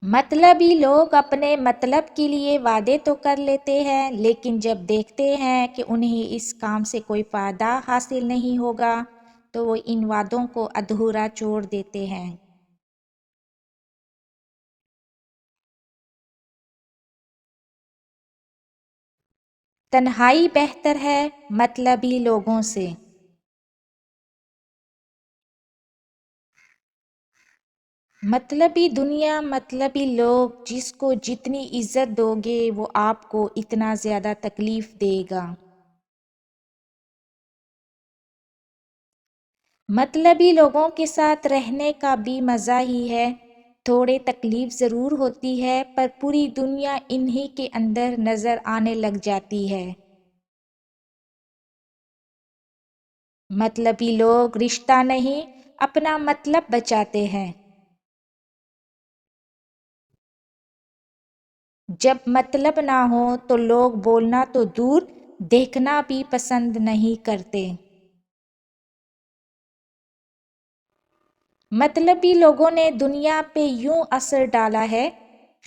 مطلبی لوگ اپنے مطلب کے لیے وعدے تو کر لیتے ہیں، لیکن جب دیکھتے ہیں کہ انہیں اس کام سے کوئی فائدہ حاصل نہیں ہوگا تو وہ ان وعدوں کو ادھورا چھوڑ دیتے ہیں۔ تنہائی بہتر ہے مطلبی لوگوں سے۔ مطلبی دنیا، مطلبی لوگ، جس کو جتنی عزت دو گے وہ آپ کو اتنا زیادہ تکلیف دے گا۔ مطلبی لوگوں کے ساتھ رہنے کا بھی مزہ ہی ہے، تھوڑے تکلیف ضرور ہوتی ہے پر پوری دنیا انہی کے اندر نظر آنے لگ جاتی ہے۔ مطلبی لوگ رشتہ نہیں، اپنا مطلب بچاتے ہیں۔ جب مطلب نہ ہو تو لوگ بولنا تو دور، دیکھنا بھی پسند نہیں کرتے۔ مطلبی لوگوں نے دنیا پہ یوں اثر ڈالا ہے،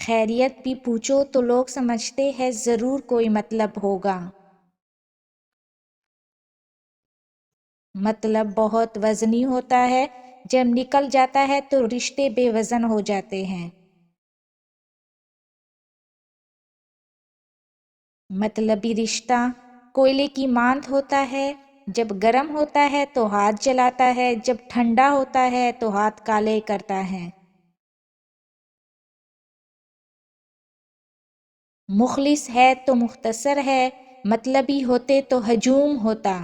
خیریت بھی پوچھو تو لوگ سمجھتے ہیں ضرور کوئی مطلب ہوگا۔ مطلب بہت وزنی ہوتا ہے، جب نکل جاتا ہے تو رشتے بے وزن ہو جاتے ہیں۔ مطلبی رشتہ کوئلے کی مانند ہوتا ہے، جب گرم ہوتا ہے تو ہاتھ جلاتا ہے، جب ٹھنڈا ہوتا ہے تو ہاتھ کالے کرتا ہے۔ مخلص ہے تو مختصر ہے، مطلبی ہوتے تو ہجوم ہوتا۔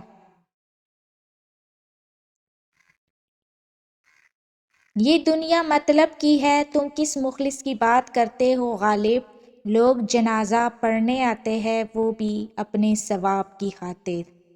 یہ دنیا مطلب کی ہے، تم کس مخلص کی بات کرتے ہو غالب؟ لوگ جنازہ پڑھنے آتے ہیں وہ بھی اپنے ثواب کی خاطر۔